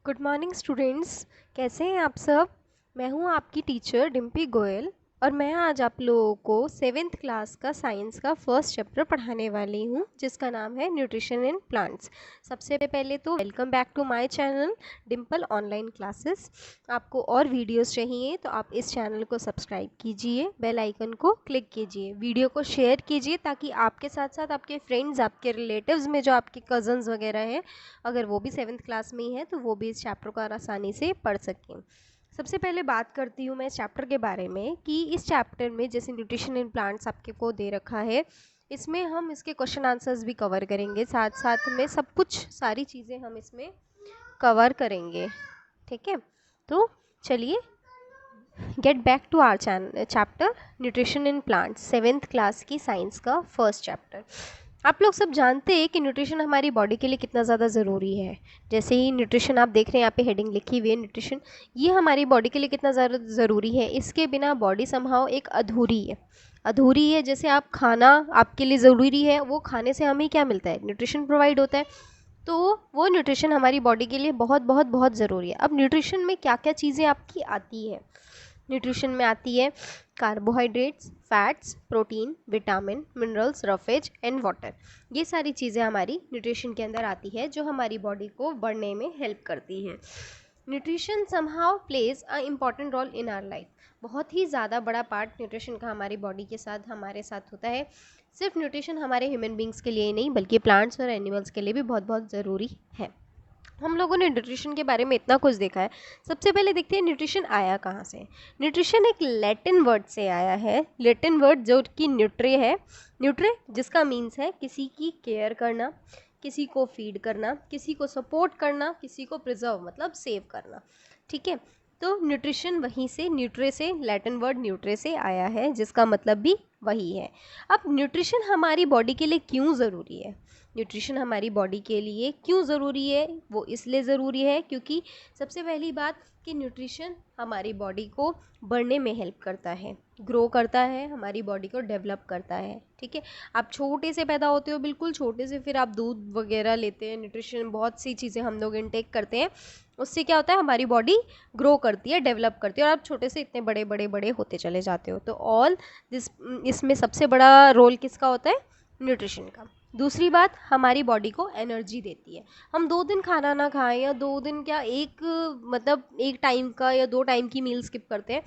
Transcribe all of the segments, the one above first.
Good morning students. कैसे हैं आप सब। मैं हूं आपकी टीचर डिम्पी गोयल और मैं आज आप लोगों को 7th क्लास का साइंस का फर्स्ट चैप्टर पढ़ाने वाली हूं, जिसका नाम है न्यूट्रिशन इन प्लांट्स। सबसे पहले तो welcome back to my channel Dimple online classes. आपको और वीडियोस चाहिए तो आप इस चैनल को सब्सक्राइब कीजिए, बेल आइकन को क्लिक कीजिए, वीडियो को शेयर कीजिए ताकि आपके साथ साथ आपके फ्रेंड्स, आपके रिलेटिव्स में जो आपके कज़न्स वगैरह हैं, अगर वो भी 7th क्लास में ही है तो वो भी इस चैप्टर को आसानी से पढ़ सकें। सबसे पहले बात करती हूँ मैं इस चैप्टर के बारे में कि इस चैप्टर में जैसे न्यूट्रिशन इन प्लांट्स आपके को दे रखा है, इसमें हम इसके क्वेश्चन आंसर्स भी कवर करेंगे, साथ साथ में सब कुछ सारी चीज़ें हम इसमें कवर करेंगे। ठीक है, तो चलिए get back to our chapter nutrition in plants, 7th class की साइंस का फर्स्ट चैप्टर। आप लोग सब जानते हैं कि न्यूट्रिशन हमारी बॉडी के लिए कितना ज़्यादा ज़रूरी है। जैसे ही न्यूट्रिशन आप देख रहे हैं, यहाँ पे हेडिंग लिखी हुई है न्यूट्रिशन, ये हमारी बॉडी के लिए कितना ज़्यादा ज़रूरी है। इसके बिना बॉडी समहाउ एक अधूरी है, अधूरी है। जैसे आप खाना आपके लिए ज़रूरी है, वो खाने से हमें क्या मिलता है, न्यूट्रिशन प्रोवाइड होता है, तो वो न्यूट्रिशन हमारी बॉडी के लिए बहुत बहुत बहुत ज़रूरी है। अब न्यूट्रिशन में क्या क्या चीज़ें आपकी आती है, न्यूट्रिशन में आती है carbohydrates, fats, protein, vitamin, minerals, roughage and water. ये सारी चीज़ें हमारी न्यूट्रिशन के अंदर आती है जो हमारी बॉडी को बढ़ने में हेल्प करती है। Nutrition somehow plays a important role in our life. बहुत ही ज़्यादा बड़ा पार्ट न्यूट्रिशन का हमारी बॉडी के साथ, हमारे साथ होता है। सिर्फ न्यूट्रिशन हमारे ह्यूमन बींग्स के लिए ही नहीं, बल्कि प्लांट्स और एनिमल्स के लिए भी बहुत बहुत ज़रूरी है। हम लोगों ने न्यूट्रिशन के बारे में इतना कुछ देखा है। सबसे पहले देखते हैं न्यूट्रिशन आया कहाँ से। न्यूट्रिशन एक लैटिन वर्ड से आया है, लैटिन वर्ड जो कि न्यूट्रे है। न्यूट्रे जिसका मीन्स है किसी की केयर करना, किसी को फीड करना, किसी को सपोर्ट करना, किसी को प्रिजर्व मतलब सेव करना। ठीक है, तो न्यूट्रिशन वहीं से, न्यूट्रे से, लैटिन वर्ड न्यूट्रे से आया है, जिसका मतलब भी वही है। अब न्यूट्रिशन हमारी बॉडी के लिए क्यों ज़रूरी है, न्यूट्रिशन हमारी बॉडी के लिए क्यों ज़रूरी है, वो इसलिए ज़रूरी है क्योंकि सबसे पहली बात कि न्यूट्रिशन हमारी बॉडी को बढ़ने में हेल्प करता है, ग्रो करता है, हमारी बॉडी को डेवलप करता है। ठीक है, आप छोटे से पैदा होते हो, बिल्कुल छोटे से, फिर आप दूध वगैरह लेते हैं, न्यूट्रिशन बहुत सी चीज़ें हम लोग इनटेक करते हैं, उससे क्या होता है हमारी बॉडी ग्रो करती है, डेवलप करती है, और आप छोटे से इतने बड़े बड़े बड़े होते चले जाते हो। तो ऑल दिस, इसमें सबसे बड़ा रोल किसका होता है, न्यूट्रिशन का। दूसरी बात, हमारी बॉडी को एनर्जी देती है। हम 2 दिन खाना ना खाएं या 2 दिन क्या, मतलब एक टाइम का या 2 टाइम की मील स्किप करते हैं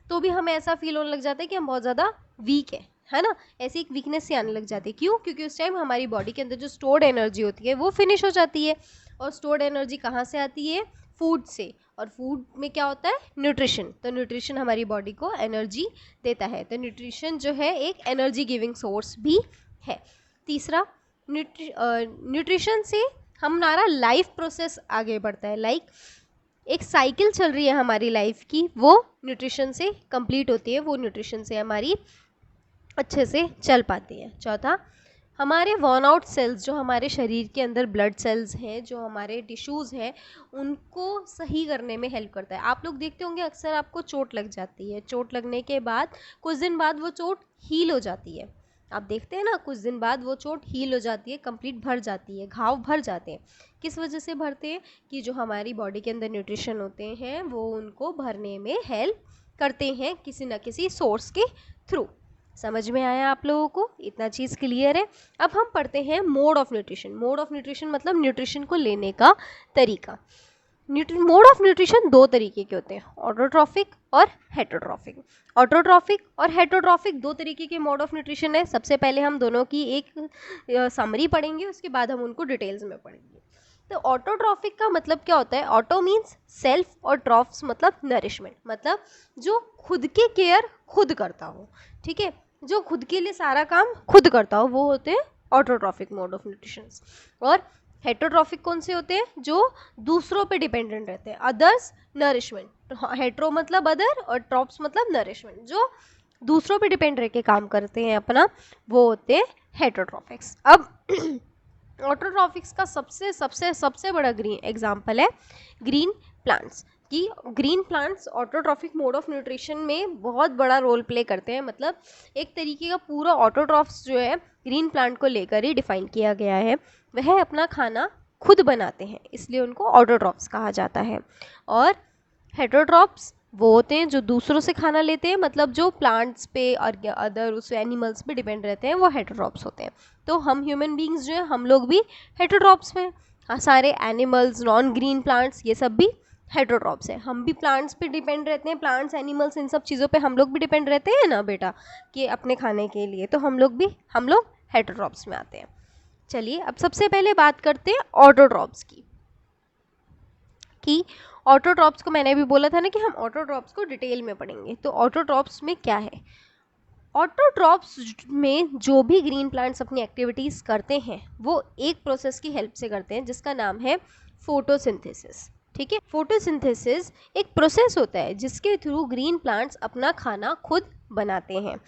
तो भी हमें ऐसा फील होने लग जाता है कि हम बहुत ज़्यादा वीक है ना। ऐसी एक वीकनेस से आने लग जाती है। क्यों? क्योंकि उस टाइम हमारी बॉडी के अंदर जो स्टोर्ड एनर्जी होती है वो फिनिश हो जाती है। और स्टोर्ड एनर्जी कहाँ से आती है, फूड से, और फूड में क्या होता है, न्यूट्रिशन। तो न्यूट्रिशन हमारी बॉडी को एनर्जी देता है, तो न्यूट्रिशन जो है एक एनर्जी गिविंग सोर्स भी है। तीसरा, न्यूट्रिशन से हमारा लाइफ प्रोसेस आगे बढ़ता है। लाइक एक साइकिल चल रही है हमारी लाइफ की, वो न्यूट्रिशन से कंप्लीट होती है, वो न्यूट्रिशन से हमारी अच्छे से चल पाती है। चौथा, हमारे वर्न आउट सेल्स, जो हमारे शरीर के अंदर ब्लड सेल्स हैं, जो हमारे टिश्यूज़ हैं, उनको सही करने में हेल्प करता है। आप लोग देखते होंगे अक्सर आपको चोट लग जाती है, चोट लगने के बाद कुछ दिन बाद वो चोट हील हो जाती है। आप देखते हैं ना, कुछ दिन बाद वो चोट हील हो जाती है, कंप्लीट भर जाती है, घाव भर जाते हैं। किस वजह से भरते हैं, कि जो हमारी बॉडी के अंदर न्यूट्रिशन होते हैं वो उनको भरने में हेल्प करते हैं किसी न किसी सोर्स के थ्रू। समझ में आया आप लोगों को, इतना चीज़ क्लियर है। अब हम पढ़ते हैं mode of nutrition. Mode of nutrition मतलब न्यूट्रिशन को लेने का तरीका। मोड ऑफ न्यूट्रिशन 2 तरीके के होते हैं, ऑटोट्रॉफिक और हेटरोट्रॉफिक। ऑटोट्रॉफिक और हेटरोट्रॉफिक 2 तरीके के मोड ऑफ न्यूट्रिशन है। सबसे पहले हम दोनों की एक समरी पढ़ेंगे, उसके बाद हम उनको डिटेल्स में पढ़ेंगे। तो ऑटोट्रॉफिक का मतलब क्या होता है, ऑटो मीन्स सेल्फ और ट्रॉफ्स मतलब नरिशमेंट, मतलब जो खुद के केयर खुद करता हो। ठीक है, जो खुद के लिए सारा काम खुद करता हो, वो होते हैं ऑटोट्रॉफिक मोड ऑफ न्यूट्रिशन। और हेटरोट्रॉफिक कौन से होते हैं, जो दूसरों पे डिपेंडेंट रहते हैं, अदर्स नरिशमेंट। हेट्रो मतलब अदर और ट्रॉप्स मतलब नरिशमेंट, जो दूसरों पे डिपेंड रह के काम करते हैं अपना, वो होते हैं हेटरोट्रॉफिक्स। अब ऑटोट्रॉफिक्स का सबसे सबसे सबसे बड़ा ग्रीन एग्जाम्पल है ग्रीन प्लांट्स। कि green plants autotrophic mode of nutrition में बहुत बड़ा रोल प्ले करते हैं। मतलब एक तरीके का पूरा ऑटोट्रॉफ्स जो है ग्रीन प्लांट को लेकर ही डिफाइन किया गया है। वह अपना खाना खुद बनाते हैं, इसलिए उनको ऑटोट्रॉफ्स कहा जाता है। और हेटरोट्रॉफ्स वो होते हैं जो दूसरों से खाना लेते हैं, मतलब जो प्लांट्स पे और अदर उस एनिमल्स पे डिपेंड रहते हैं, वो हेटरोट्रॉफ्स होते हैं। तो हम ह्यूमन बींग्स जो हैं, हम लोग भी हेटरोट्रॉफ्स में, सारे एनिमल्स, नॉन ग्रीन प्लांट्स, ये सब भी हेटरोट्रॉफ्स हैं। हम भी प्लांट्स पे डिपेंड रहते हैं, प्लांट्स, एनिमल्स, इन सब चीज़ों पे हम लोग भी डिपेंड रहते हैं ना बेटा, कि अपने खाने के लिए। तो हम लोग हेटरोट्रॉफ्स में आते हैं। चलिए अब सबसे पहले बात करते हैं ऑटोट्रॉफ्स की। कि ऑटोट्रॉफ्स को मैंने भी बोला था ना कि हम ऑटोट्रॉफ्स को डिटेल में पढ़ेंगे। तो ऑटोट्रॉफ्स में क्या है? ऑटोट्रॉफ्स में जो भी ग्रीन प्लांट्स अपनी एक्टिविटीज़ करते हैं वो एक प्रोसेस की हेल्प से करते हैं जिसका नाम है फोटोसिंथेसिस। ठीक है, फोटोसिंथेसिस एक प्रोसेस होता है जिसके थ्रू ग्रीन प्लांट्स अपना खाना खुद बनाते हैं।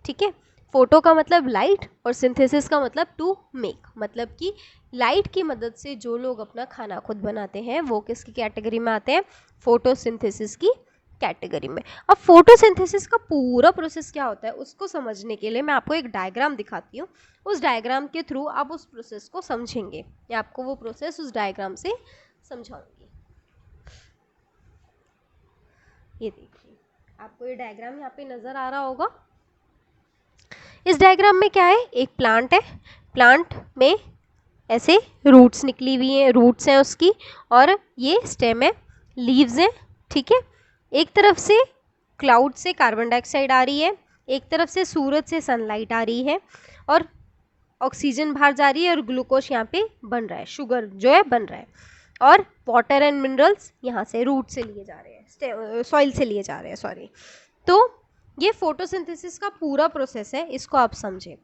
ठीक है, फोटो का मतलब लाइट और सिंथेसिस का मतलब टू मेक, मतलब कि लाइट की मदद से जो लोग अपना खाना खुद बनाते हैं वो किसकी कैटेगरी में आते हैं? फोटोसिंथेसिस की कैटेगरी में। अब फोटोसिंथेसिस का पूरा प्रोसेस क्या होता है उसको समझने के लिए मैं आपको एक डायग्राम दिखाती हूँ। उस डायग्राम के थ्रू आप उस प्रोसेस को समझेंगे, या आपको वो प्रोसेस उस डायग्राम से समझाऊंगी। ये देखिए, आपको ये डायग्राम यहाँ पे नज़र आ रहा होगा। इस डायग्राम में क्या है? एक प्लांट है, प्लांट में ऐसे रूट्स निकली हुई हैं, रूट्स हैं उसकी, और ये स्टेम है, लीव्स हैं। ठीक है, एक तरफ से क्लाउड से कार्बन डाइऑक्साइड आ रही है, एक तरफ से सूरज से सनलाइट आ रही है, और ऑक्सीजन बाहर जा रही है, और ग्लूकोज यहाँ पे बन रहा है, शुगर जो है बन रहा है, और वाटर एंड मिनरल्स यहाँ से रूट से लिए जा रहे हैं, सॉइल से लिए जा रहे हैं, सॉरी। तो ये फोटोसिंथेसिस का पूरा प्रोसेस है, इसको आप समझें।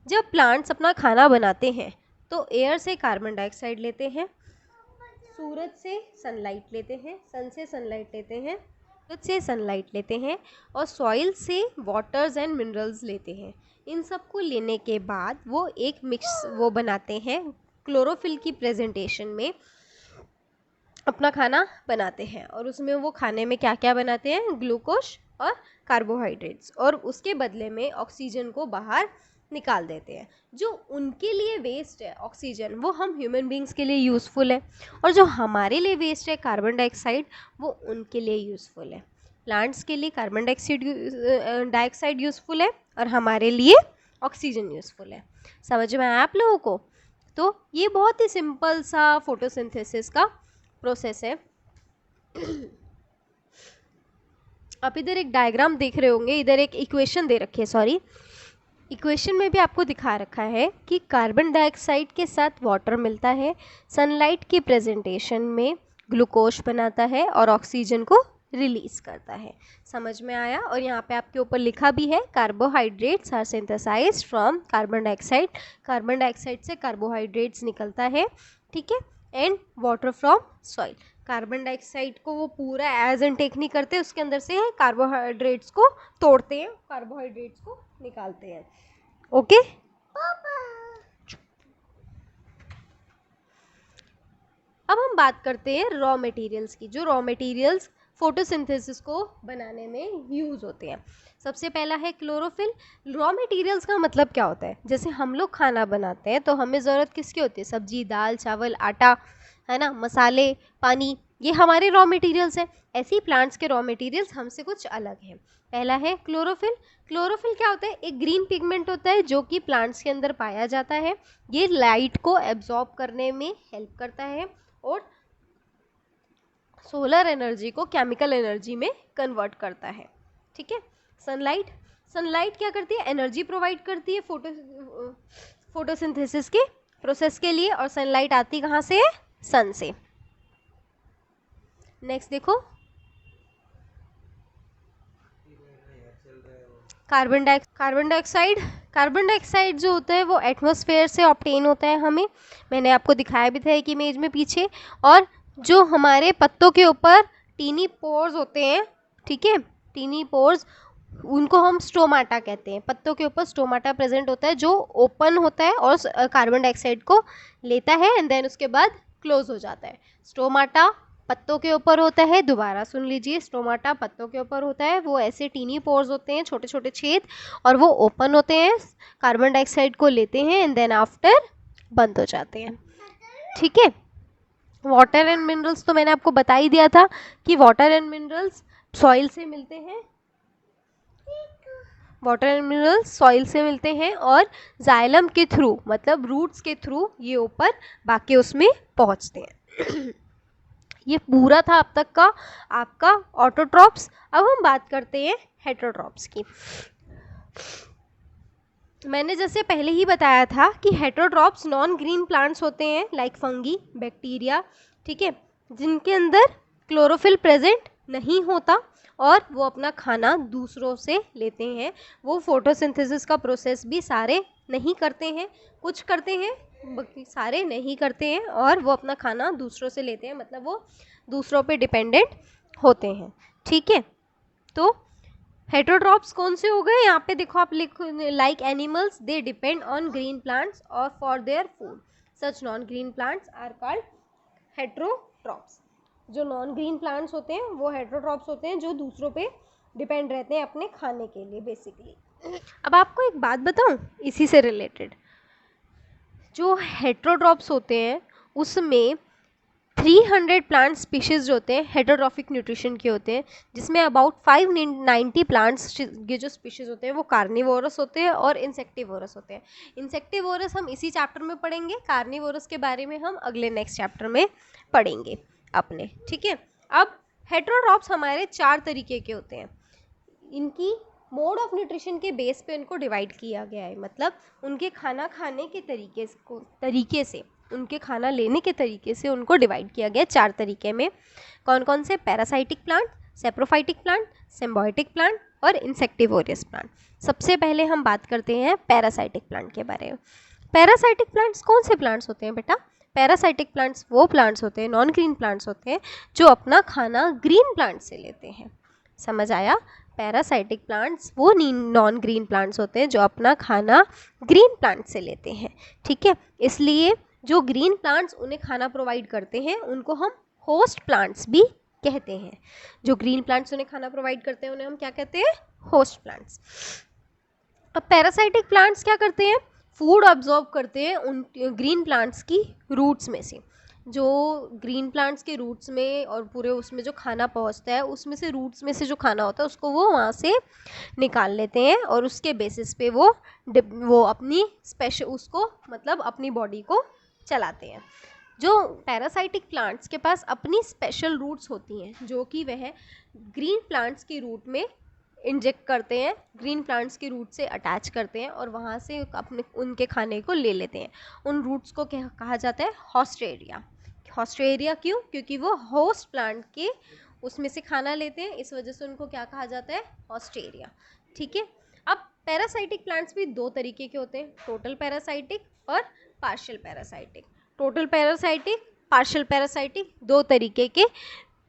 जब प्लांट्स अपना खाना बनाते हैं तो एयर से कार्बन डाइऑक्साइड लेते हैं, सूरज से सनलाइट लेते हैं, सन से सनलाइट लेते हैं, सूरज से सनलाइट लेते हैं, और सॉइल से वाटर्स एंड मिनरल्स लेते हैं। इन सब को लेने के बाद वो एक मिक्स वो बनाते हैं, क्लोरोफिल की प्रेजेंटेशन में अपना खाना बनाते हैं। और उसमें वो खाने में क्या क्या बनाते हैं? ग्लूकोज और कार्बोहाइड्रेट्स, और उसके बदले में ऑक्सीजन को बाहर निकाल देते हैं। जो उनके लिए वेस्ट है ऑक्सीजन, वो हम ह्यूमन बींग्स के लिए यूज़फुल है, और जो हमारे लिए वेस्ट है कार्बन डाइऑक्साइड, वो उनके लिए यूज़फुल है। प्लांट्स के लिए कार्बन डाइऑक्साइड यूज़फुल है और हमारे लिए ऑक्सीजन यूज़फुल है। समझ में आया आप लोगों को? तो ये बहुत ही सिंपल सा फोटोसिंथेसिस का प्रोसेस है। आप इधर एक डायग्राम देख रहे होंगे, इधर एक इक्वेशन दे रखी है, सॉरी, इक्वेशन में भी आपको दिखा रखा है कि कार्बन डाइऑक्साइड के साथ वाटर मिलता है, सनलाइट की प्रेजेंटेशन में ग्लूकोज बनाता है और ऑक्सीजन को रिलीज करता है। समझ में आया? और यहाँ पे आपके ऊपर लिखा भी है, carbohydrates are synthesised from carbon dioxide, carbon dioxide से कार्बोहाइड्रेट्स निकलता है। ठीक है, and water from soil. Carbon dioxide को वो पूरा एज एन टेक नहीं करते, उसके अंदर से कार्बोहाइड्रेट्स को तोड़ते हैं, कार्बोहाइड्रेट्स को निकालते हैं। ओके, अब हम बात करते हैं रॉ मटेरियल्स की, जो रॉ मटेरियल्स फोटोसिंथेसिस को बनाने में यूज़ होते हैं। सबसे पहला है क्लोरोफिल। रॉ मटेरियल्स का मतलब क्या होता है? जैसे हम लोग खाना बनाते हैं तो हमें ज़रूरत किसकी होती है? सब्जी, दाल, चावल, आटा, है ना, मसाले, पानी, ये हमारे रॉ मटेरियल्स हैं। ऐसे ही प्लांट्स के रॉ मटेरियल्स हमसे कुछ अलग हैं। पहला है क्लोरोफिल। क्लोरोफिल क्या होता है? एक ग्रीन पिगमेंट होता है जो कि प्लांट्स के अंदर पाया जाता है। ये लाइट को एब्जॉर्ब करने में हेल्प करता है और सोलर एनर्जी को केमिकल एनर्जी में कन्वर्ट करता है। ठीक है, सनलाइट। सनलाइट क्या करती है? एनर्जी प्रोवाइड करती है फोटोसिंथेसिस के प्रोसेस के लिए, और सनलाइट आती कहाँ से है? सन से। नेक्स्ट देखो, कार्बन डाइऑक्साइड। कार्बन डाइऑक्साइड जो होता है वो एटमॉस्फेयर से ऑब्टेन होता है हमें, मैंने आपको दिखाया भी था एक इमेज में पीछे। और जो हमारे पत्तों के ऊपर टीनी पोर्स होते हैं, ठीक है, टीनी पोर्स, उनको हम स्टोमाटा कहते हैं। पत्तों के ऊपर स्टोमाटा प्रेजेंट होता है जो ओपन होता है और कार्बन डाइऑक्साइड को लेता है एंड देन उसके बाद क्लोज हो जाता है। स्टोमाटा पत्तों के ऊपर होता है, दोबारा सुन लीजिए, स्टोमाटा पत्तों के ऊपर होता है, वो ऐसे टीनी पोर्स होते हैं, छोटे छोटे छेद, और वो ओपन होते हैं, कार्बन डाइऑक्साइड को लेते हैं एंड देन आफ्टर बंद हो जाते हैं। ठीक है, वाटर एंड मिनरल्स तो मैंने आपको बता ही दिया था कि वाटर एंड मिनरल्स सॉइल से मिलते हैं, वाटर एंड मिनरल्स सॉइल से मिलते हैं और जाइलम के थ्रू मतलब रूट्स के थ्रू ये ऊपर बाकी उसमें पहुंचते हैं। ये पूरा था अब तक का आपका ऑटोट्रॉप्स। अब हम बात करते हैं हेटरोट्रॉप्स की। मैंने जैसे पहले ही बताया था कि हेटरोट्रॉप्स नॉन ग्रीन प्लांट्स होते हैं लाइक फंगी, बैक्टीरिया, ठीक है, जिनके अंदर क्लोरोफिल प्रेजेंट नहीं होता और वो अपना खाना दूसरों से लेते हैं। वो फोटोसिंथेसिस का प्रोसेस भी सारे नहीं करते हैं, कुछ करते हैं बाकी सारे नहीं करते हैं, और वो अपना खाना दूसरों से लेते हैं, मतलब वो दूसरों पे डिपेंडेंट होते हैं, ठीक है। तो हेटरोट्रॉप्स कौन से हो गए, यहाँ पे देखो आप लिखो, like animals they depend on green plants और for their food, such non green plants are called heterotrophs. जो नॉन ग्रीन प्लांट्स होते हैं वो हेटरोट्रॉप्स होते हैं, जो दूसरों पे डिपेंड रहते हैं अपने खाने के लिए बेसिकली। अब आपको एक बात बताऊं इसी से रिलेटेड, जो हेटरोट्रॉप्स होते हैं उसमें 300 प्लांट स्पीशीज़ जो होते हैं हेटरोट्रॉफिक न्यूट्रिशन के होते हैं, जिसमें अबाउट 590 प्लांट्स के जो स्पीशीज़ होते हैं वो कार्निवोरस होते हैं और इंसेक्टिवोरस होते हैं। इंसेक्टिवोरस हम इसी चैप्टर में पढ़ेंगे, कार्निवोरस के बारे में हम अगले नेक्स्ट चैप्टर में पढ़ेंगे अपने, ठीक है। अब हेटरोट्रॉप्स हमारे 4 तरीके के होते हैं। इनकी मोड ऑफ न्यूट्रिशन के बेस पे इनको डिवाइड किया गया है, मतलब उनके खाना खाने के तरीके से उनके खाना लेने के तरीके से उनको डिवाइड किया गया 4 तरीके में। कौन कौन से? Parasitic plant, saprophytic plant, symbiotic plant और इंसेक्टिवोरियस प्लांट। सबसे पहले हम बात करते हैं पैरासाइटिक प्लांट के बारे में। पैरासाइटिक प्लांट्स कौन से प्लांट्स होते हैं बेटा? पैरासाइटिक प्लांट्स वो प्लांट्स होते हैं, नॉन ग्रीन प्लांट्स होते हैं, जो अपना खाना ग्रीन प्लांट से लेते हैं। समझ आया? पैरासाइटिक प्लांट्स वो नॉन ग्रीन प्लांट्स होते हैं जो अपना खाना ग्रीन प्लांट से लेते हैं, ठीक है। इसलिए जो ग्रीन प्लांट्स उन्हें खाना प्रोवाइड करते हैं उनको हम होस्ट प्लांट्स भी कहते हैं। जो ग्रीन प्लांट्स उन्हें खाना प्रोवाइड करते हैं उन्हें हम क्या कहते हैं? Host plants. अब पैरासाइटिक प्लांट्स क्या करते हैं? फूड ऑब्जॉर्व करते हैं उन ग्रीन प्लांट्स की रूट्स में से। जो ग्रीन प्लांट्स के रूट्स में और पूरे उसमें जो खाना पहुंचता है उसमें से, रूट्स में से जो खाना होता है उसको वो वहाँ से निकाल लेते हैं और उसके बेसिस पे वो अपनी स्पेशल उसको मतलब अपनी बॉडी को चलाते हैं। जो पैरासाइटिक प्लांट्स के पास अपनी स्पेशल रूट्स होती हैं जो कि वह ग्रीन प्लांट्स की रूट में इंजेक्ट करते हैं, ग्रीन प्लांट्स के रूट से अटैच करते हैं और वहाँ से अपने उनके खाने को ले लेते हैं। उन रूट्स को कहा जाता है हॉस्टेरिया। हॉस्टेरिया क्यों? क्योंकि वो होस्ट प्लांट के उसमें से खाना लेते हैं, इस वजह से उनको क्या कहा जाता है? हॉस्टेरिया, ठीक है। अब पैरासाइटिक प्लांट्स भी 2 तरीके के होते हैं, टोटल पैरासाइटिक और partial parasitic. Total parasitic, partial parasitic, 2 तरीके के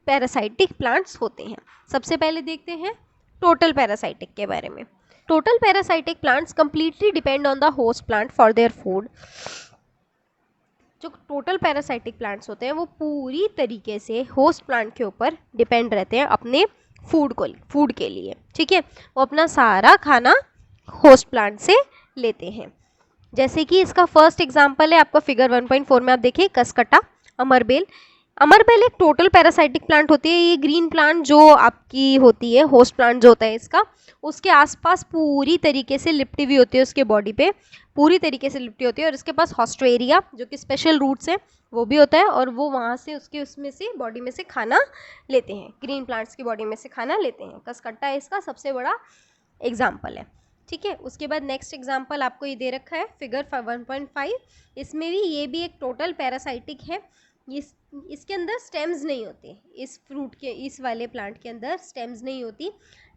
पैरासाइटिक प्लांट्स होते हैं। सबसे पहले देखते हैं टोटल पैरासाइटिक के बारे में। Total parasitic plants completely depend on the host plant for their food. जो टोटल पैरासाइटिक प्लांट्स होते हैं वो पूरी तरीके से होस्ट प्लांट के ऊपर डिपेंड रहते हैं अपने फूड के लिए, ठीक है। वो अपना सारा खाना होस्ट प्लांट से लेते हैं। जैसे कि इसका फर्स्ट एग्जांपल है आपका फिगर 1.4 में, आप देखिए कसकटा, अमरबेल। अमरबेल एक टोटल पैरासाइटिक प्लांट होती है। ये ग्रीन प्लांट जो आपकी होती है, होस्ट प्लांट जो होता है इसका, उसके आसपास पूरी तरीके से लिपटी हुई होती है, उसके बॉडी पे पूरी तरीके से लिपटी होती है। और इसके पास हॉस्टेरिया जो कि स्पेशल रूट्स है वो भी होता है और वो वहाँ से उसमें से बॉडी में से खाना लेते हैं, ग्रीन प्लांट्स की बॉडी में से खाना लेते हैं। कसकट्टा इसका सबसे बड़ा एग्जाम्पल है, ठीक है। उसके बाद नेक्स्ट एग्जाम्पल आपको ये दे रखा है फिगर 1.5। इसमें भी ये भी एक टोटल पैरासाइटिक है। इसके अंदर स्टेम्स नहीं होते, इस फ्रूट के, इस वाले प्लांट के अंदर स्टेम्स नहीं होती,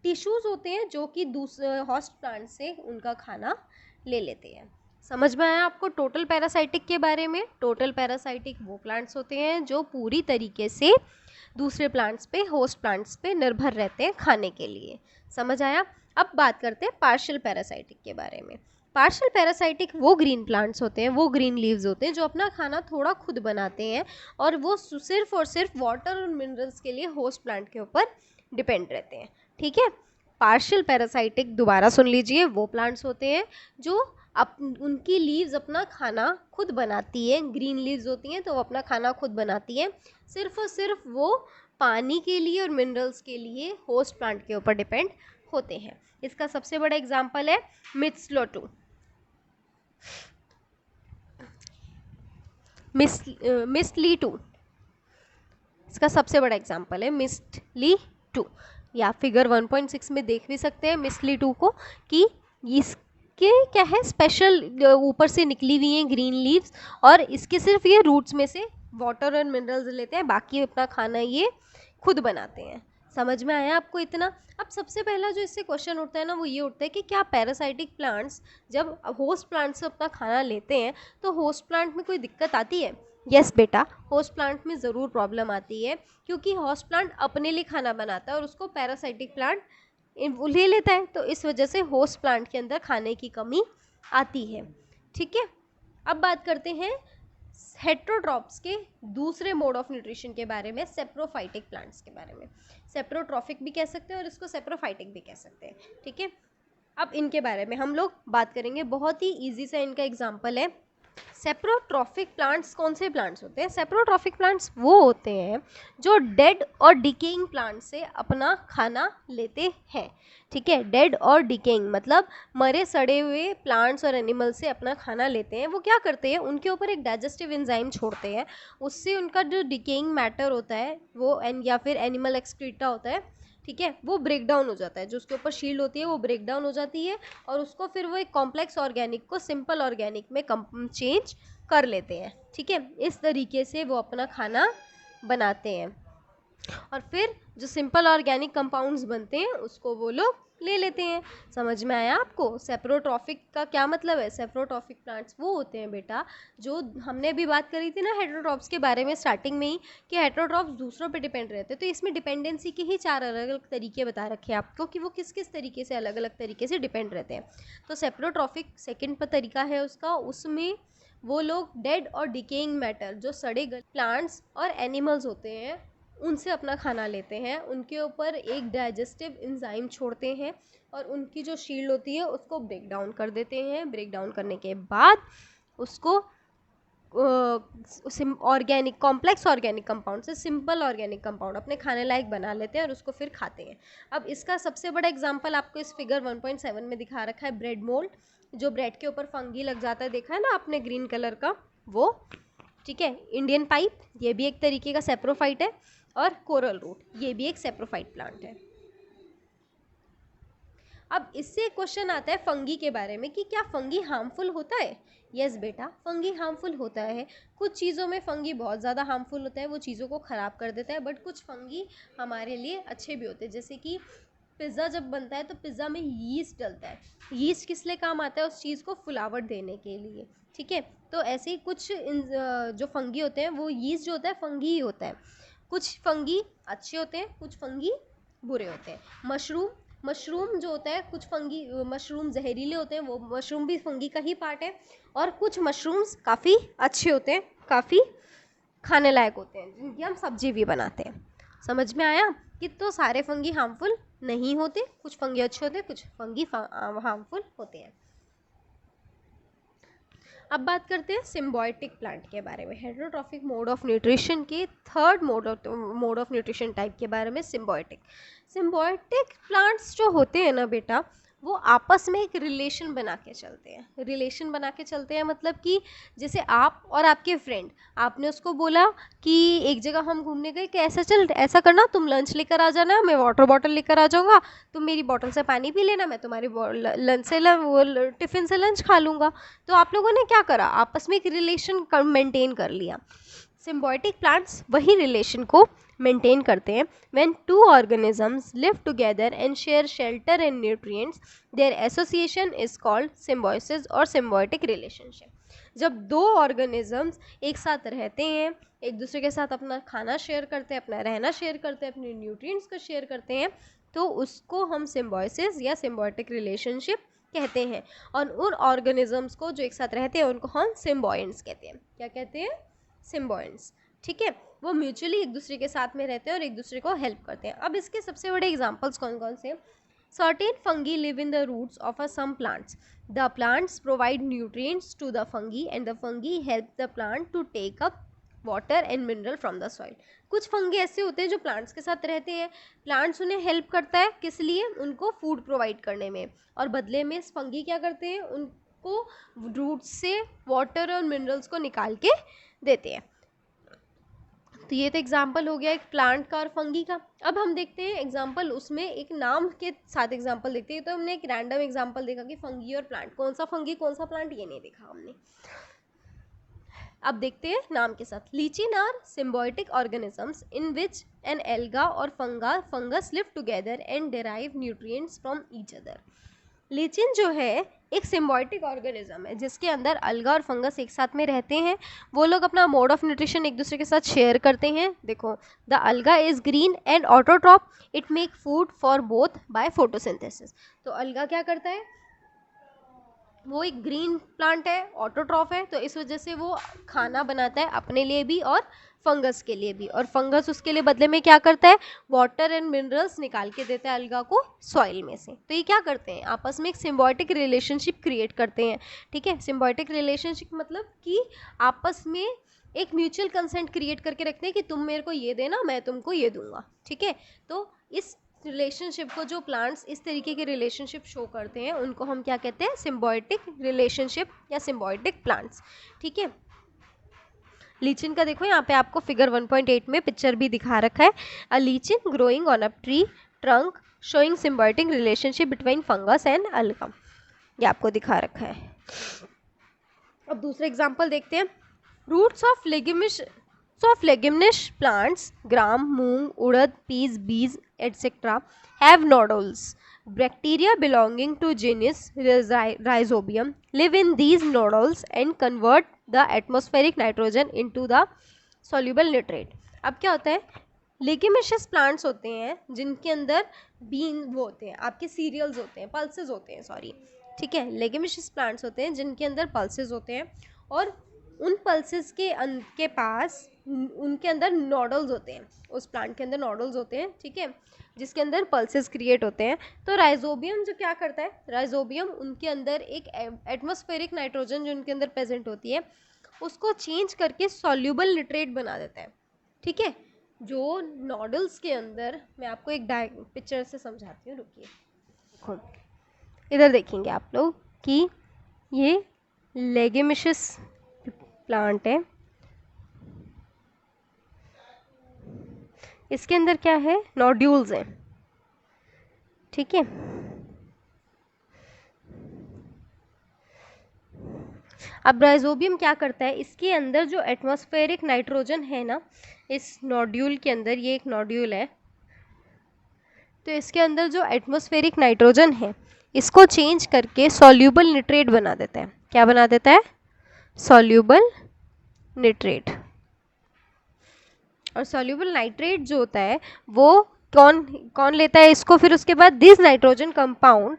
टिश्यूज़ होते हैं जो कि दूसरे होस्ट प्लांट से उनका खाना ले लेते हैं। समझ में आया आपको टोटल पैरासाइटिक के बारे में? टोटल पैरासाइटिक वो प्लांट्स होते हैं जो पूरी तरीके से दूसरे प्लांट्स पे, होस्ट प्लांट्स पे निर्भर रहते हैं खाने के लिए। समझ आया? अब बात करते हैं पार्शियल पैरासाइटिक के बारे में। पार्शियल पैरासाइटिक वो ग्रीन प्लांट्स होते हैं, वो ग्रीन लीव्स होते हैं जो अपना खाना थोड़ा खुद बनाते हैं और वो सिर्फ और सिर्फ वाटर और मिनरल्स के लिए होस्ट प्लांट के ऊपर डिपेंड रहते हैं, ठीक है। पार्शियल पैरासाइटिक, दोबारा सुन लीजिए, वो प्लांट्स होते हैं जो उनकी लीव्स अपना खाना खुद बनाती है, ग्रीन लीव्स होती हैं तो वो अपना खाना खुद बनाती है, सिर्फ और सिर्फ वो पानी के लिए और मिनरल्स के लिए होस्ट प्लांट के ऊपर डिपेंड होते हैं। इसका सबसे बड़ा एग्जाम्पल है मिस्टलीटू। मिस्टलीटू इसका सबसे बड़ा एग्जाम्पल है मिस्टलीटू, या फिगर 1.6 में देख भी सकते हैं मिस्टलीटू को कि इसके क्या है स्पेशल, ऊपर से निकली हुई हैं ग्रीन लीव्स और इसके सिर्फ ये रूट्स में से वाटर और मिनरल्स लेते हैं, बाकी अपना खाना ये खुद बनाते हैं। समझ में आया आपको इतना? अब सबसे पहला जो इससे क्वेश्चन उठता है ना वो ये उठता है कि क्या पैरासाइटिक प्लांट्स जब होस्ट प्लांट से अपना खाना लेते हैं तो होस्ट प्लांट में कोई दिक्कत आती है? यस बेटा, होस्ट प्लांट में ज़रूर प्रॉब्लम आती है, क्योंकि होस्ट प्लांट अपने लिए खाना बनाता है और उसको पैरासाइटिक प्लांट ले लेता है, तो इस वजह से होस्ट प्लांट के अंदर खाने की कमी आती है। ठीक है, अब बात करते हैं हेट्रोट्रॉप्स के दूसरे मोड ऑफ न्यूट्रिशन के बारे में, सेप्रोफाइटिक प्लांट्स के बारे में। सेप्रोट्रॉफिक भी कह सकते हैं और इसको सेप्रोफाइटिक भी कह सकते हैं। ठीक है, अब इनके बारे में हम लोग बात करेंगे। बहुत ही इजी सा इनका एग्जांपल है। सेप्रोट्रॉफिक प्लांट्स कौन से प्लांट्स होते हैं? सेप्रोट्रॉफिक प्लांट्स वो होते हैं जो डेड और डिकेइंग प्लांट से अपना खाना लेते हैं। ठीक है, डेड और डिकेइंग मतलब मरे सड़े हुए प्लांट्स और एनिमल से अपना खाना लेते हैं। वो क्या करते हैं, उनके ऊपर एक डाइजेस्टिव एंजाइम छोड़ते हैं, उससे उनका जो डिकेइंग मैटर होता है वो या फिर एनिमल एक्सक्रीटा होता है, ठीक है, वो ब्रेक डाउन हो जाता है, जो उसके ऊपर शील्ड होती है वो ब्रेक डाउन हो जाती है और उसको फिर वो एक कॉम्प्लेक्स ऑर्गेनिक को सिंपल ऑर्गेनिक में चेंज कर लेते हैं। ठीक है, इस तरीके से वो अपना खाना बनाते हैं और फिर जो सिंपल ऑर्गेनिक कंपाउंड्स बनते हैं उसको वो लोग ले लेते हैं। समझ में आया आपको? सेप्रोट्रॉफिक का क्या मतलब है? सेप्रोट्रॉफिक प्लांट्स वो होते हैं बेटा जो हमने अभी बात करी थी ना हेट्रोट्रॉप्स के बारे में स्टार्टिंग में ही, कि हेट्रोट्रॉप्स दूसरों पे डिपेंड रहते हैं, तो इसमें डिपेंडेंसी के ही 4 अलग अलग तरीके बता रखे हैं आपको कि वो किस किस तरीके से अलग अलग तरीके से डिपेंड रहते हैं। तो सेप्रोट्रॉफिक सेकेंड तरीका है उसका, उसमें वो लोग डेड और डिकेइंग मैटर जो सड़े गले प्लांट्स और एनिमल्स होते हैं उनसे अपना खाना लेते हैं, उनके ऊपर एक डाइजेस्टिव एंजाइम छोड़ते हैं और उनकी जो शील्ड होती है उसको ब्रेक डाउन कर देते हैं। ब्रेक डाउन करने के बाद उसको ऑर्गेनिक कॉम्प्लेक्स ऑर्गेनिक कंपाउंड से सिंपल ऑर्गेनिक कंपाउंड अपने खाने लायक बना लेते हैं और उसको फिर खाते हैं। अब इसका सबसे बड़ा एग्जांपल आपको इस फिगर 1.7 में दिखा रखा है, ब्रेड मोल्ड, जो ब्रेड के ऊपर फंगी लग जाता है, देखा है ना आपने ग्रीन कलर का वो। ठीक है, इंडियन पाइप ये भी एक तरीके का सेप्रोफाइट है और कोरल रूट ये भी एक सेप्रोफाइट प्लांट है। अब इससे क्वेश्चन आता है फंगी के बारे में कि क्या फंगी हार्मफुल होता है? यस बेटा, फंगी हार्मफुल होता है। कुछ चीज़ों में फंगी बहुत ज़्यादा हार्मफुल होता है, वो चीज़ों को ख़राब कर देता है, बट कुछ फंगी हमारे लिए अच्छे भी होते हैं। जैसे कि पिज़्ज़ा जब बनता है तो पिज़्ज़ा में यीस्ट डलता है। यीस्ट किस लिए काम आता है? उस चीज़ को फुलावट देने के लिए। ठीक है, तो ऐसे ही कुछ जो फंगी होते हैं वो यीस्ट जो होता है फंगी ही होता है। कुछ फंगी अच्छे होते हैं, कुछ फंगी बुरे होते हैं। मशरूम जो होता है, कुछ फंगी मशरूम जहरीले होते हैं, वो मशरूम भी फंगी का ही पार्ट है, और कुछ मशरूम्स काफ़ी अच्छे होते हैं, काफ़ी खाने लायक होते हैं, जिनकी हम सब्जी भी बनाते हैं। समझ में आया कि तो सारे फंगी हार्मफुल नहीं होते, कुछ फंगी अच्छे होते हैं, कुछ फंगी हार्मफुल होते हैं। अब बात करते हैं सिम्बायोटिक प्लांट के बारे में, हेटेरोट्रॉफिक मोड ऑफ न्यूट्रिशन के third mode of nutrition type के बारे में, सिम्बायोटिक प्लांट्स जो होते हैं ना बेटा, वो आपस में एक रिलेशन बना के चलते हैं। मतलब कि जैसे आप और आपके फ्रेंड, आपने उसको बोला कि एक जगह हम घूमने गए कि ऐसा करना, तुम लंच लेकर आ जाना, मैं वाटर बॉटल लेकर आ जाऊँगा, तुम मेरी बॉटल से पानी पी लेना, मैं तुम्हारी लंच से टिफ़िन से लंच खा लूँगा। तो आप लोगों ने क्या करा, आपस में एक रिलेशन मेंटेन कर लिया। सिम्बायोटिक प्लांट्स वही रिलेशन को मेंटेन करते हैं। When two organisms live together and share shelter and nutrients, their association is called symbiosis और symbiotic relationship. जब दो ऑर्गेनिजम्स एक साथ रहते हैं, एक दूसरे के साथ अपना खाना शेयर करते हैं, अपना रहना शेयर करते हैं, अपने न्यूट्रिएंट्स को शेयर करते हैं, तो उसको हम सिम्बायोसिस या सिम्बायोटिक रिलेशनशिप कहते हैं। और उन ऑर्गेनिजम्स को जो एक साथ रहते हैं उनको हम सिम्बायोंट्स कहते हैं। क्या कहते हैं? सिम्बायोंट्स। ठीक है, वो म्यूचुअली एक दूसरे के साथ में रहते हैं और एक दूसरे को हेल्प करते हैं। अब इसके सबसे बड़े एग्जांपल्स कौन कौन से हैं? Certain fungi live in the roots of some plants. The plants provide nutrients to the fungi and the fungi help the plant to take up water and mineral from the soil. कुछ fungi ऐसे होते हैं जो plants के साथ रहते हैं, plants उन्हें हेल्प करता है, किस लिए? उनको फूड प्रोवाइड करने में, और बदले में फंगी क्या करते हैं? उनको रूट्स से वाटर और मिनरल्स को निकाल के देते हैं। तो ये तो एग्जाम्पल हो गया एक प्लांट का और फंगी का। अब हम देखते हैं एग्जाम्पल, उसमें एक नाम के साथ एग्जाम्पल देखते हैं। तो हमने एक रैंडम एग्जाम्पल देखा कि फंगी और प्लांट, कौन सा फंगी कौन सा प्लांट ये नहीं देखा हमने। अब देखते हैं नाम के साथ। Lichen are symbiotic organisms in which an alga और fungus live together and derive nutrients from each other. Lichen जो है एक सिम्बायोटिक ऑर्गेनिज्म है जिसके अंदर अलगा और फंगस एक साथ में रहते हैं। वो लोग अपना मोड ऑफ न्यूट्रिशन एक दूसरे के साथ शेयर करते हैं। देखो, द अलगा is green and autotroph, it make food for both by photosynthesis. तो अलगा क्या करता है? वो एक ग्रीन प्लांट है, ऑटोट्रॉफ है, तो इस वजह से वो खाना बनाता है अपने लिए भी और फंगस के लिए भी। और फंगस उसके लिए बदले में क्या करता है? वाटर एंड मिनरल्स निकाल के देता है अलगा को सॉइल में से। तो ये क्या करते हैं? आपस में एक सिम्बायोटिक रिलेशनशिप क्रिएट करते हैं। ठीक है, सिम्बायोटिक रिलेशनशिप मतलब कि आपस में एक म्यूचुअल कंसेंट क्रिएट करके रखते हैं कि तुम मेरे को ये देना, मैं तुमको ये दूंगा। ठीक है, तो इस रिलेशनशिप को जो प्लांट्स इस तरीके के रिलेशनशिप शो करते हैं उनको हम क्या कहते हैं? सिम्बायोटिक रिलेशनशिप या सिम्बायोटिक प्लांट्स। ठीक है, लीचिन का देखो यहाँ पे आपको फिगर 1.8 में पिक्चर भी दिखा रखा है। A lichen growing on a tree trunk showing symbiotic relationship between fungus and alga, ये आपको दिखा रखा है। अब दूसरा एग्जाम्पल देखते हैं। Roots of leguminous plants, gram, moong, urad, peas, bees, etc. have nodules. Bacteria belonging to genus Rhizobium live in these nodules and convert the atmospheric nitrogen into the soluble nitrate. अब क्या होता है? लेगिमिशियस plants होते हैं जिनके अंदर been वो होते हैं, आपके सीरियल्स होते हैं, पल्सेस होते हैं, सॉरी। ठीक है, लेगिमिशियस प्लांट्स होते हैं जिनके अंदर पल्सेस होते हैं और उन पल्सेस के पास उनके अंदर नोडल्स होते हैं, उस प्लांट के अंदर नोडल्स होते हैं। ठीक है, जिसके अंदर पल्सेस क्रिएट होते हैं। तो राइजोबियम जो क्या करता है? राइजोबियम उनके अंदर एक एटमॉस्फेरिक नाइट्रोजन जो उनके अंदर प्रेजेंट होती है उसको चेंज करके सॉल्यूबल निट्रेट बना देता है। ठीक है, जो नोडल्स के अंदर, मैं आपको एक पिक्चर से समझाती हूँ, रुकिए। देखो इधर देखेंगे आप लोग कि ये लेगिमिशियस प्लांट है, इसके अंदर क्या है? नोड्यूल्स हैं। ठीक है, अब राइजोबियम क्या करता है? इसके अंदर जो एटमॉस्फेरिक नाइट्रोजन है ना, इस नोड्यूल के अंदर, ये एक नोड्यूल है, तो इसके अंदर जो एटमॉस्फेरिक नाइट्रोजन है इसको चेंज करके सॉल्यूबल निट्रेट बना देता है। क्या बना देता है? सॉल्यूबल निट्रेट। और सॉल्यूबल नाइट्रेट जो होता है वो कौन लेता है इसको? फिर उसके बाद this nitrogen compound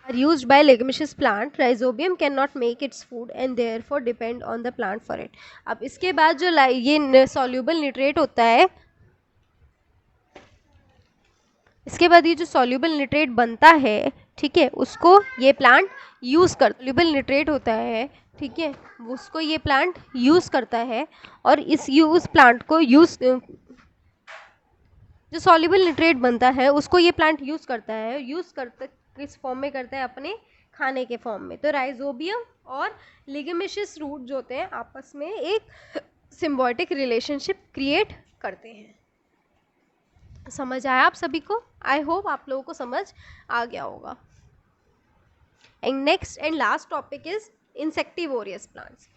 are used by leguminous plant. Rhizobium cannot make its food and therefore depend on the plant for it. अब इसके बाद जो ये soluble nitrate होता है, इसके बाद ये जो soluble nitrate बनता है, ठीक है, उसको ये प्लांट यूज़ कर, soluble nitrate होता है, ठीक है, उसको ये प्लांट यूज़ करता है और उस प्लांट को जो soluble nitrate बनता है उसको ये प्लांट यूज़ करता है, किस फॉर्म में करता है? अपने खाने के फॉर्म में। तो राइजोबियम और लिगेमिशियस रूट जो होते हैं आपस में एक सिम्बायोटिक रिलेशनशिप क्रिएट करते हैं। समझ आया आप सभी को? आई होप आप लोगों को समझ आ गया होगा। And next and last topic is insectivorous plants.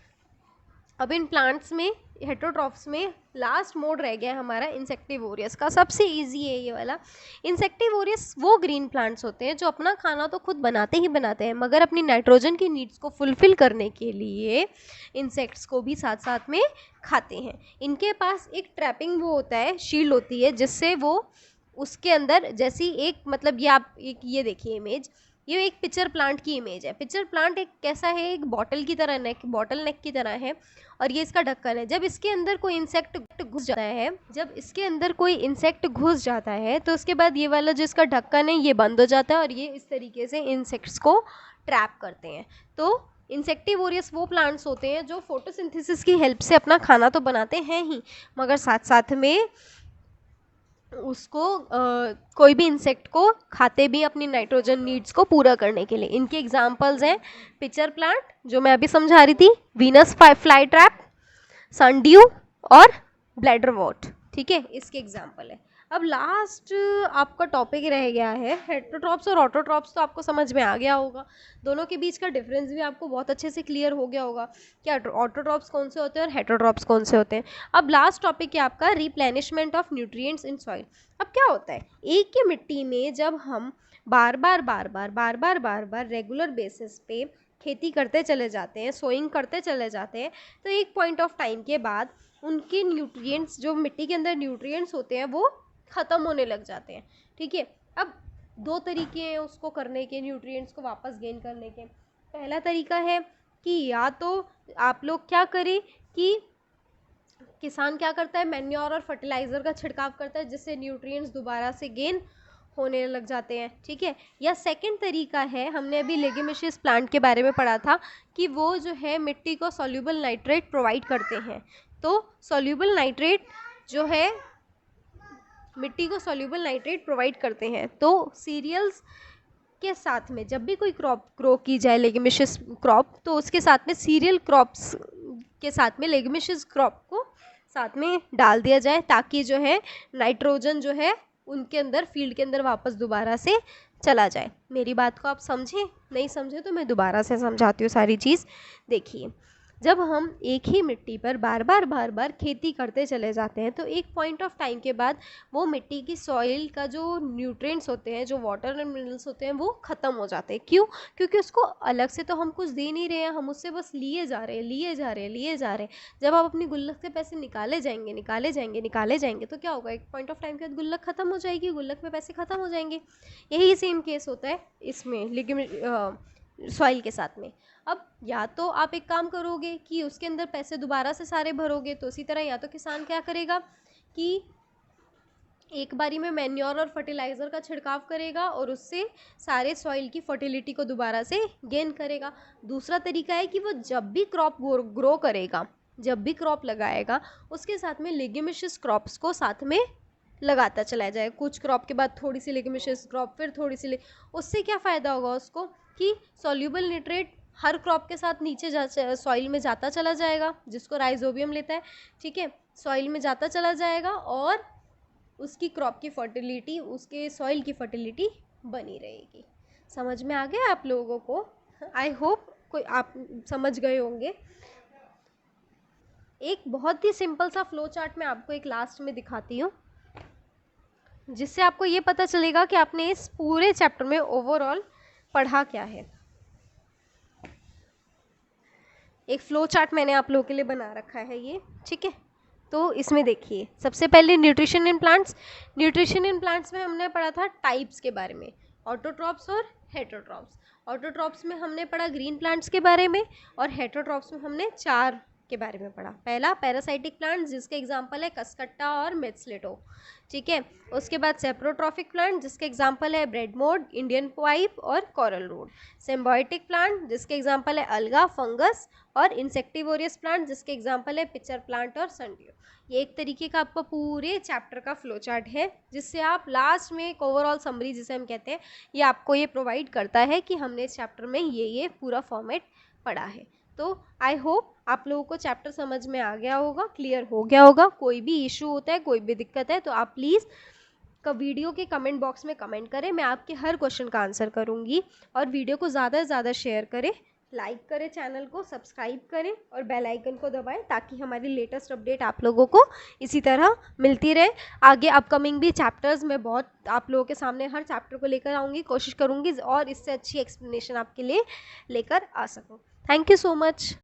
अब इन प्लांट्स में, हेटेरोट्रॉफ्स में, लास्ट मोड रह गया हमारा इंसेक्टिवोरियस का। सबसे इजी है ये वाला। इंसेक्टिवोरियस वो ग्रीन प्लांट्स होते हैं जो अपना खाना तो खुद बनाते ही बनाते हैं, मगर अपनी नाइट्रोजन की नीड्स को फुलफिल करने के लिए इंसेक्ट्स को भी साथ साथ में खाते हैं। इनके पास एक ट्रैपिंग वो होता है, शील्ड होती है, जिससे वो उसके अंदर जैसी एक, मतलब ये आप एक ये देखिए इमेज ये एक पिचर प्लांट की इमेज है। पिचर प्लांट एक कैसा है, एक बॉटल की तरह बॉटल नेक की तरह है, और ये इसका ढक्कन है। जब इसके अंदर कोई इंसेक्ट घुस जाता है तो उसके बाद ये वाला जो इसका ढक्कन है ये बंद हो जाता है, और ये इस तरीके से इंसेक्ट्स को ट्रैप करते हैं। तो इंसेक्टिवोरियस वो प्लांट्स होते हैं जो फोटोसिंथेसिस की हेल्प से अपना खाना तो बनाते हैं ही, मगर साथ साथ में उसको कोई भी इंसेक्ट को खाते भी अपनी नाइट्रोजन नीड्स को पूरा करने के लिए। इनके एग्जांपल्स हैं पिचर प्लांट जो मैं अभी समझा रही थी, वीनस फ्लाई ट्रैप, सनड्यू और ब्लैडर वॉट। ठीक है, इसके एग्जांपल है। अब लास्ट आपका टॉपिक रह गया है हेटेरोट्रॉप्स और ऑटोट्रॉप्स। तो आपको समझ में आ गया होगा, दोनों के बीच का डिफरेंस भी आपको बहुत अच्छे से क्लियर हो गया होगा कि ऑटोट्रॉप्स कौन से होते हैं और हेटेरोट्रॉप्स कौन से होते हैं। अब लास्ट टॉपिक है आपका replenishment of nutrients in soil. अब क्या होता है, एक ही मिट्टी में जब हम बार बार रेगुलर बेसिस पे खेती करते चले जाते हैं, सोइंग करते चले जाते हैं, तो एक पॉइंट ऑफ टाइम के बाद उनके न्यूट्रिएंट्स, जो मिट्टी के अंदर न्यूट्रिएंट्स होते हैं, वो ख़त्म होने लग जाते हैं। ठीक है, अब दो तरीके हैं उसको करने के, न्यूट्रिएंट्स को वापस गेन करने के। पहला तरीका है कि या तो आप लोग क्या करें कि किसान क्या करता है, मैन्योर और फर्टिलाइज़र का छिड़काव करता है, जिससे न्यूट्रिएंट्स दोबारा से गेन होने लग जाते हैं। ठीक है, या सेकंड तरीका है, हमने अभी लेग्यूमिशियस प्लांट के बारे में पढ़ा था कि वो जो है मिट्टी को सॉल्यूबल नाइट्रेट प्रोवाइड करते हैं। तो सॉल्यूबल नाइट्रेट जो है मिट्टी को सॉल्यूबल नाइट्रेट प्रोवाइड करते हैं। तो सीरियल्स के साथ में जब भी कोई क्रॉप ग्रो की जाए, लेग्यूमिशियस क्रॉप, तो उसके साथ में सीरियल क्रॉप्स के साथ में लेग्यूमिशियस क्रॉप को साथ में डाल दिया जाए, ताकि जो है नाइट्रोजन जो है उनके अंदर, फील्ड के अंदर वापस दोबारा से चला जाए। मेरी बात को आप समझे? नहीं समझे तो मैं दोबारा से समझाती हूँ सारी चीज़। देखिए, जब हम एक ही मिट्टी पर बार बार खेती करते चले जाते हैं, तो एक पॉइंट ऑफ टाइम के बाद वो मिट्टी की सॉइल का जो न्यूट्रिएंट्स होते हैं, जो वाटर एंड मिनरल्स होते हैं, वो ख़त्म हो जाते हैं। क्यों? क्योंकि उसको अलग से तो हम कुछ दे नहीं रहे हैं, हम उससे बस लिए जा रहे हैं। जब आप अपनी गुल्लक से पैसे निकाले जाएंगे तो क्या होगा, एक पॉइंट ऑफ टाइम के बाद गुल्लक ख़त्म हो जाएगी, गुल्लक में पैसे ख़त्म हो जाएंगे। यही सेम केस होता है इसमें सॉइल के साथ में। अब या तो आप एक काम करोगे कि उसके अंदर पैसे दोबारा से सारे भरोगे, तो इसी तरह या तो किसान क्या करेगा कि एक बारी में मैन्योर और फर्टिलाइज़र का छिड़काव करेगा और उससे सारे सॉइल की फर्टिलिटी को दोबारा से गेन करेगा। दूसरा तरीका है कि वो जब भी क्रॉप ग्रो करेगा, जब भी क्रॉप लगाएगा, उसके साथ में लेग्यूमिशियस क्रॉप्स को साथ में लगाता चला जाए। कुछ क्रॉप के बाद थोड़ी सी लेग्यूमिशियस क्रॉप, फिर थोड़ी सी उससे क्या फ़ायदा होगा उसको कि सॉल्यूबल नाइट्रेट हर क्रॉप के साथ नीचे सॉइल में जाता चला जाएगा, जिसको राइजोबियम लेता है। ठीक है, सॉइल में जाता चला जाएगा और उसकी क्रॉप की फर्टिलिटी, उसके सॉइल की फर्टिलिटी बनी रहेगी। समझ में आ गया आप लोगों को? आई होप कोई आप समझ गए होंगे। एक बहुत ही सिंपल सा फ्लो चार्ट मैं आपको एक लास्ट में दिखाती हूँ, जिससे आपको ये पता चलेगा कि आपने इस पूरे चैप्टर में ओवरऑल पढ़ा क्या है। एक फ्लो चार्ट मैंने आप लोगों के लिए बना रखा है ये। ठीक है, तो इसमें देखिए, सबसे पहले nutrition in plants. Nutrition in plants में हमने पढ़ा था टाइप्स के बारे में, ऑटोट्रॉप्स और हेटेरोट्रॉप्स। ऑटोट्रॉप्स में हमने पढ़ा ग्रीन प्लांट्स के बारे में, और हेटेरोट्रॉप्स में हमने 4 के बारे में पढ़ा। पहला पैरासाइटिक प्लांट, जिसके एग्जाम्पल है कसकट्टा और मेट्सलेटो। ठीक है, उसके बाद सेप्रोट्रॉफिक प्लांट, जिसके एग्जाम्पल है ब्रेडमोड, इंडियन पाइप और कोरल रोड। सिम्बायोटिक प्लांट, जिसके एग्जाम्पल है अलगा, फंगस और इंसेक्टिवोरियस प्लांट, जिसके एग्जाम्पल है पिचर प्लांट और सनड्यू। ये एक तरीके का आपका पूरे चैप्टर का फ्लो चार्ट है, जिससे आप लास्ट में एक ओवरऑल समरी, जिसे हम कहते हैं, ये आपको ये प्रोवाइड करता है कि हमने इस चैप्टर में ये पूरा फॉर्मेट पढ़ा है। तो आई होप आप लोगों को चैप्टर समझ में आ गया होगा, क्लियर हो गया होगा। कोई भी इशू होता है, कोई भी दिक्कत है, तो आप प्लीज़ वीडियो के कमेंट बॉक्स में कमेंट करें, मैं आपके हर क्वेश्चन का आंसर करूंगी। और वीडियो को ज़्यादा से ज़्यादा शेयर करें, लाइक करें, चैनल को सब्सक्राइब करें और बेल आइकन को दबाएं, ताकि हमारी लेटेस्ट अपडेट आप लोगों को इसी तरह मिलती रहे। आगे अपकमिंग भी चैप्टर्स में बहुत आप लोगों के सामने हर चैप्टर को लेकर आऊँगी, कोशिश करूँगी और इससे अच्छी एक्सप्लेनेशन आपके लिए लेकर आ सकूँ। Thank you so much.